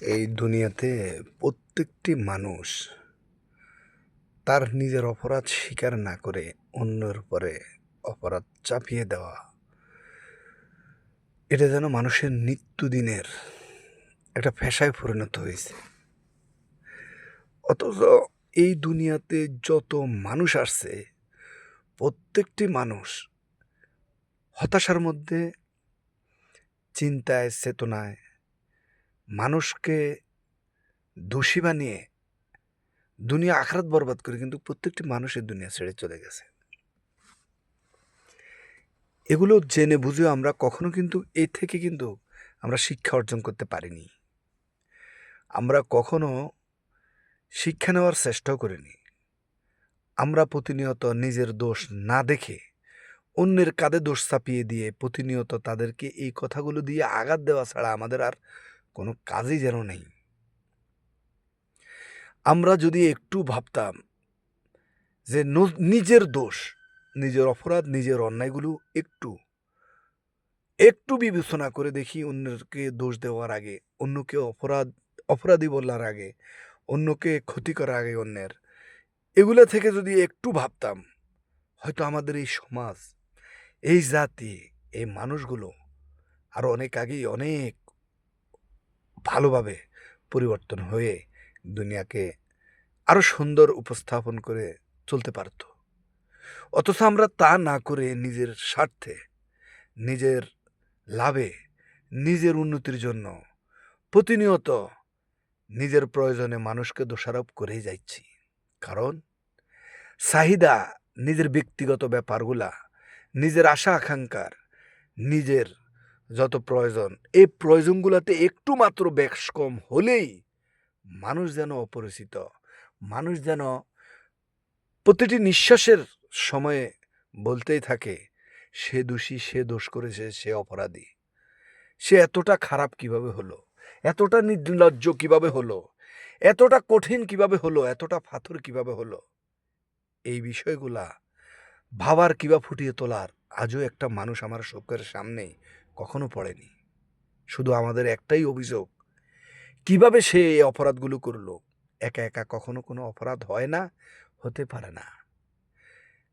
এই দুনিয়াতে প্রত্যেকটি মানুষ তার নিজের অপরাধ স্বীকার না করে অন্যের উপরে অপরাধ চাপিয়ে দেওয়া, এটা যেন মানুষের নিত্যদিনের একটা পেশায় পরিণত হয়েছে। অথচ এই দুনিয়াতে যত মানুষ আসছে, প্রত্যেকটি মানুষ হতাশার মধ্যে, চিন্তায়, চেতনায় মানুষকে দোষী বানিয়ে দুনিয়া আখরাত বরবাদ করে কিন্তু প্রত্যেকটি মানুষের দুনিয়া ছেড়ে চলে গেছে। এগুলো জেনে বুঝেও আমরা কখনো কিন্তু এর থেকে কিন্তু আমরা শিক্ষা অর্জন করতে পারিনি। আমরা কখনো শিক্ষা নেওয়ার চেষ্টাও করিনি। আমরা প্রতিনিয়ত নিজের দোষ না দেখে অন্যের কাঁধে দোষ চাপিয়ে দিয়ে প্রতিনিয়ত তাদেরকে এই কথাগুলো দিয়ে আঘাত দেওয়া ছাড়া আমাদের আর কোনো কাজই যেন নেই। আমরা যদি একটু ভাবতাম যে নিজের দোষ, নিজের অপরাধ, নিজের অন্যায়গুলো একটু একটু বিবেচনা করে দেখি, অন্যকে দোষ দেওয়ার আগে, অন্যকে অপরাধী বলার আগে, অন্যকে ক্ষতি করার আগে অন্যের, এগুলো থেকে যদি একটু ভাবতাম, হয়তো আমাদের এই সমাজ, এই জাতি, এই মানুষগুলো আরও অনেক আগেই অনেক ভালোভাবে পরিবর্তন হয়ে দুনিয়াকে আরও সুন্দর উপস্থাপন করে চলতে পারত। অথচ আমরা তা না করে নিজের স্বার্থে, নিজের লাভে, নিজের উন্নতির জন্য প্রতিনিয়ত নিজের প্রয়োজনে মানুষকে দোষারোপ করেই যাচ্ছি। কারণ চাহিদা, নিজের ব্যক্তিগত ব্যাপারগুলা, নিজের আশা আকাঙ্ক্ষার, নিজের যত প্রয়োজন, এই প্রয়োজনগুলোতে একটু মাত্র বেশ কম হলেই মানুষ যেন অপরিচিত, মানুষ যেন প্রতিটি নিঃশ্বাসের সময়ে বলতেই থাকে, সে দোষী, সে দোষ করেছে, সে অপরাধী, সে এতটা খারাপ কিভাবে হলো, এতটা নির্লজ্জ কিভাবে হলো, এতটা কঠিন কিভাবে হলো, এতটা পাথর কিভাবে হলো। এই বিষয়গুলা ভাবার কিবা ফুটিয়ে তোলার আজও একটা মানুষ আমার চোখের সামনে কখনো পড়েনি। শুধু আমাদের একটাই অভিযোগ, কিভাবে সে এই অপরাধগুলো করলো। একা একা কখনো কোনো অপরাধ হয় না, হতে পারে না।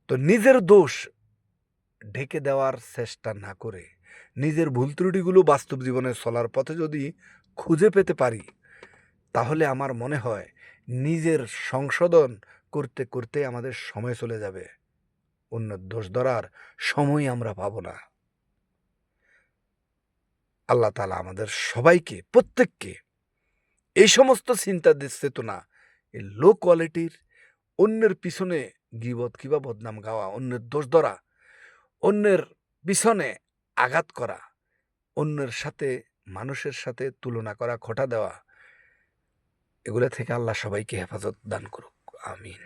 তো নিজের দোষ ঢেকে দেওয়ার চেষ্টা না করে নিজের ভুল ত্রুটিগুলো বাস্তব জীবনে চলার পথে যদি খুঁজে পেতে পারি, তাহলে আমার মনে হয় নিজের সংশোধন করতে করতে আমাদের সময় চলে যাবে, অন্যের দোষ ধরার সময় আমরা পাবো না। আল্লাহ তাআলা আমাদের সবাইকে, প্রত্যেককে এই সমস্ত চিন্তা চেতনা, এই লো কোয়ালিটির, অন্যের পিছনে গীবত কিংবা বদনাম গাওয়া, অন্যের দোষ ধরা, অন্যের পিছনে আঘাত করা, অন্যের সাথে, মানুষের সাথে তুলনা করা, খোঁটা দেওয়া, এগুলো থেকে আল্লাহ সবাইকে হেফাজত দান করুক। আমিন।